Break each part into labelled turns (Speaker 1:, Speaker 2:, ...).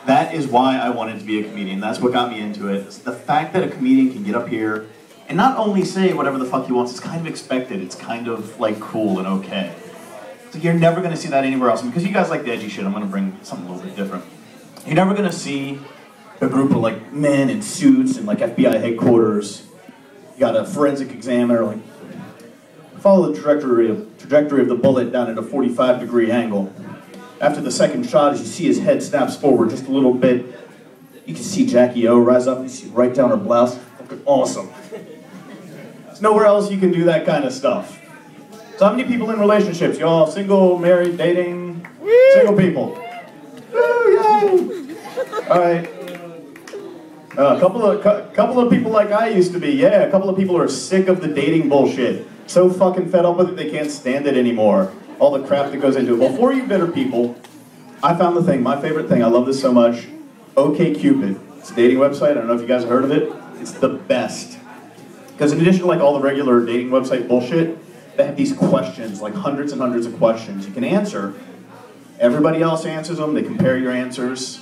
Speaker 1: That is why I wanted to be a comedian. That's what got me into it. It's the fact that a comedian can get up here and not only say whatever the fuck he wants, it's kind of expected. It's kind of like cool and okay. It's like you're never going to see that anywhere else. And because you guys like the edgy shit, I'm going to bring something a little bit different. You're never going to see a group of like men in suits and like FBI headquarters. You got a forensic examiner like follow the trajectory of the bullet down at a 45-degree angle. After the second shot, as you see his head snaps forward just a little bit, you can see Jackie O rise up, you see right down her blouse. Looking awesome. There's nowhere else you can do that kind of stuff. So how many people in relationships? Y'all single, married, dating? Woo! Single people. Woo, yay! Alright. A couple of people like I used to be, yeah. A couple of people are sick of the dating bullshit. So fucking fed up with it they can't stand it anymore. All the crap that goes into it. Well, for you bitter people, I found the thing, my favorite thing, I love this so much, OkCupid. It's a dating website, I don't know if you guys have heard of it. It's the best. Because in addition to like all the regular dating website bullshit, they have these questions, like hundreds and hundreds of questions you can answer. Everybody else answers them, they compare your answers,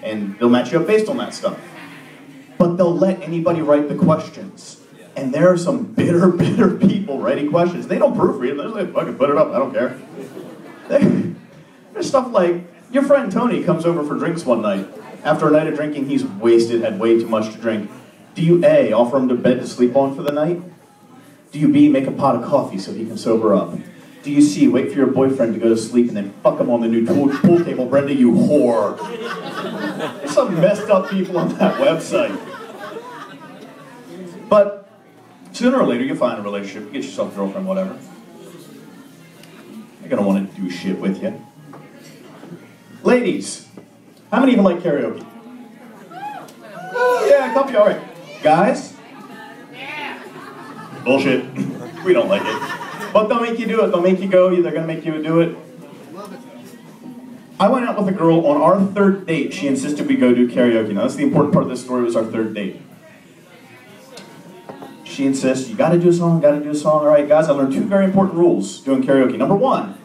Speaker 1: and they'll match you up based on that stuff. But they'll let anybody write the questions. And there are some bitter people writing questions. They don't proofread, they're like, fucking put it up, I don't care. There's stuff like, your friend Tony comes over for drinks one night. After a night of drinking, he's wasted, had way too much to drink. Do you A, offer him to bed to sleep on for the night? Do you B, make a pot of coffee so he can sober up? Do you C, wait for your boyfriend to go to sleep and then fuck him on the new pool table? Brenda, you whore. There's some messed up people on that website. But sooner or later, you'll find a relationship, get yourself a girlfriend, whatever. They're gonna want to do shit with you. Ladies, how many of you like karaoke? Oh, yeah, a couple of you, all right. Guys? Bullshit. We don't like it. But they'll make you do it. They'll make you go. They're gonna make you do it. I went out with a girl on our third date. She insisted we go do karaoke. Now, that's the important part of this story, was our third date. She insists, you gotta do a song, gotta do a song. All right, guys, I learned two very important rules doing karaoke. Number one,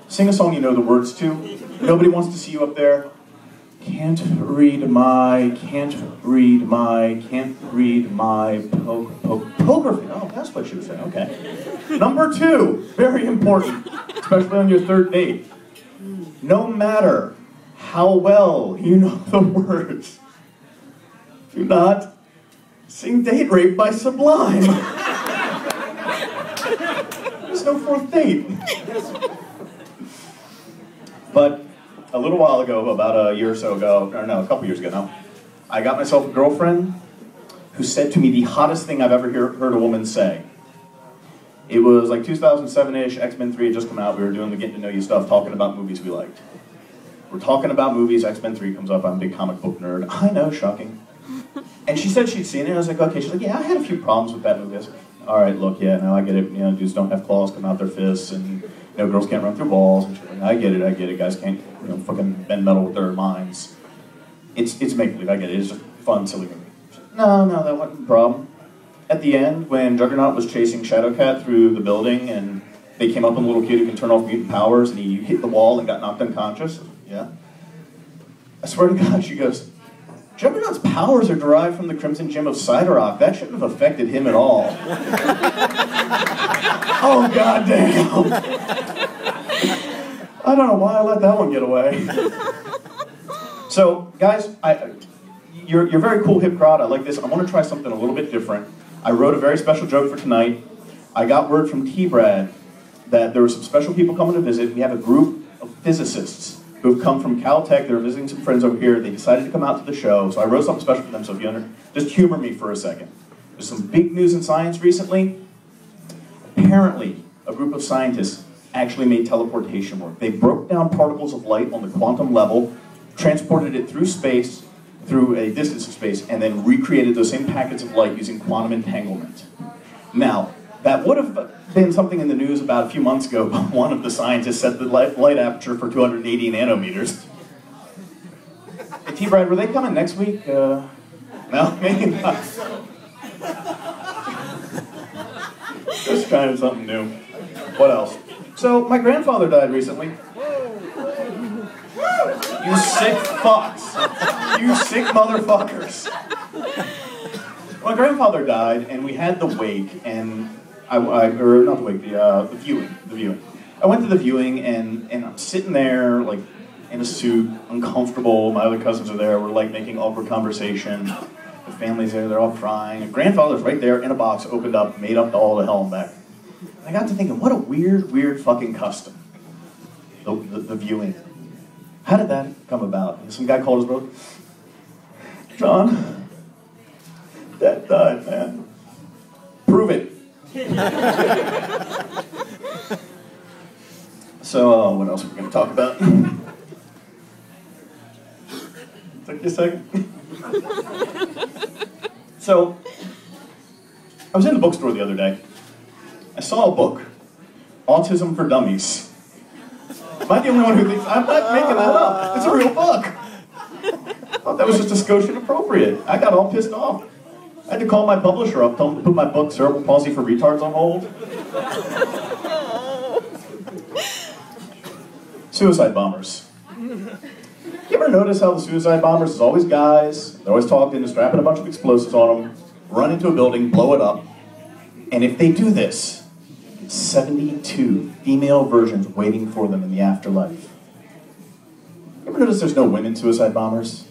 Speaker 1: sing a song you know the words to. Nobody wants to see you up there. Can't read my poker. Oh, that's what she was saying, okay. Number two, very important, especially on your third date. No matter how well you know the words, do not sing Date Rape by Sublime. There's no fourth date. But a little while ago, about a year or so ago, or no, a couple years ago now, I got myself a girlfriend who said to me the hottest thing I've ever heard a woman say. It was like 2007-ish, X-Men 3 had just come out, we were doing the Getting to Know You stuff, talking about movies we liked. We're talking about movies, X-Men 3 comes up, I'm a big comic book nerd. I know, shocking. And she said she'd seen it, and I was like, okay. She's like, yeah, I had a few problems with that movie. I was like, all right, look, yeah, no, I get it. You know, dudes don't have claws come out their fists, and, you know, girls can't run through walls. And she's like, I get it. Guys can't, you know, fucking bend metal with their minds. It's make-believe, I get it. It's just fun, silly movie. Like, no, that wasn't the problem. At the end, when Juggernaut was chasing Shadowcat through the building, and they came up on a little kid who can turn off mutant powers, and he hit the wall and got knocked unconscious. Yeah. I swear to God, she goes, Juggernaut's powers are derived from the Crimson Gem of Siderock. That shouldn't have affected him at all. Oh, goddamn. I don't know why I let that one get away. So, guys, you're a very cool hip crowd. I like this. I want to try something a little bit different. I wrote a very special joke for tonight. I got word from T-Brad that there were some special people coming to visit. We have a group of physicists who have come from Caltech. They're visiting some friends over here. They decided to come out to the show, so I wrote something special for them. So if you just humor me for a second. There's some big news in science recently. Apparently, a group of scientists actually made teleportation work. They broke down particles of light on the quantum level, transported it through space, through a distance of space, and then recreated those same packets of light using quantum entanglement. Now, that would have been something in the news about a few months ago, but one of the scientists set the light aperture for 280 nanometers. Hey, T-Brad, were they coming next week? No, maybe not. Just trying something new. What else? So, my grandfather died recently. Woo! You sick fucks. You sick motherfuckers. My grandfather died, and we had the wake, and or not the wake, the viewing. I went to the viewing, and I'm sitting there, like, in a suit, uncomfortable. My other cousins are there. We're, like, making awkward conversation. The family's there. They're all crying. And grandfather's right there in a box, opened up, made up all the hell and back. And I got to thinking, what a weird fucking custom. The viewing. How did that come about? Some guy called his brother. John, Dad died, man. Prove it. So, what else are we going to talk about? Took you a second. So, I was in the bookstore the other day. I saw a book, Autism for Dummies. Am I the only one who thinks, I'm not making that up, it's a real book. I thought that was just a skosh appropriate. I got all pissed off. I had to call my publisher up, tell him to put my book, Cerebral Palsy for Retards, on hold. Suicide bombers. You ever notice how the suicide bombers is always guys, they're always talking and strapping a bunch of explosives on them, run into a building, blow it up, and if they do this, 72 female versions waiting for them in the afterlife. You ever notice there's no women suicide bombers?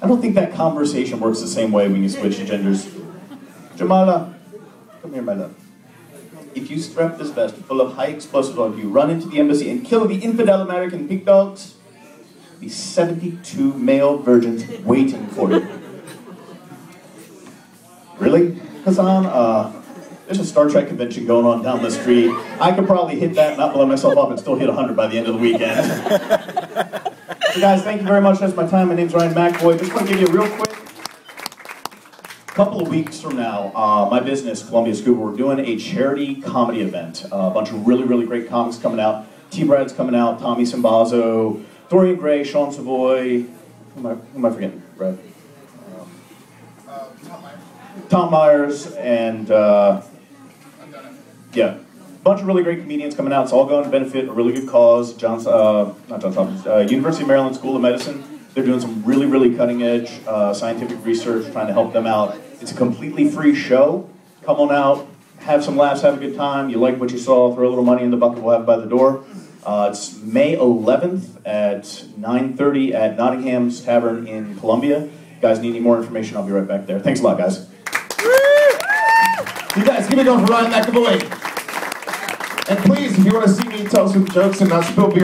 Speaker 1: I don't think that conversation works the same way when you switch genders. Jamala, come here, my love. If you strap this vest full of high explosives on you, run into the embassy and kill the infidel American pig dogs, there'll be 72 male virgins waiting for you. Really, Hassan? There's a Star Trek convention going on down the street. I could probably hit that, not blow myself up, and still hit 100 by the end of the weekend. So guys, thank you very much. That's my time. My name's Ryan McAvoy. Just want to give you a real quick couple of weeks from now, my business, Columbia Scuba, we're doing a charity comedy event. A bunch of really great comics coming out. T-Brad's coming out, Tommy Simbazo, Dorian Gray, Sean Savoy. Who am I forgetting, Brad? Tom Myers, and yeah, a bunch of really great comedians coming out. It's all going to benefit a really good cause. University of Maryland School of Medicine. They're doing some really cutting edge scientific research, trying to help them out. It's a completely free show. Come on out, have some laughs, have a good time. You like what you saw, throw a little money in the bucket, we'll have it by the door. It's May 11th at 9:30 at Nottingham's Tavern in Columbia. If you guys need any more information, I'll be right back there. Thanks a lot, guys.
Speaker 2: You guys, give it up for Ryan McAvoy. And please, if you want to see me tell some jokes and not spill beer,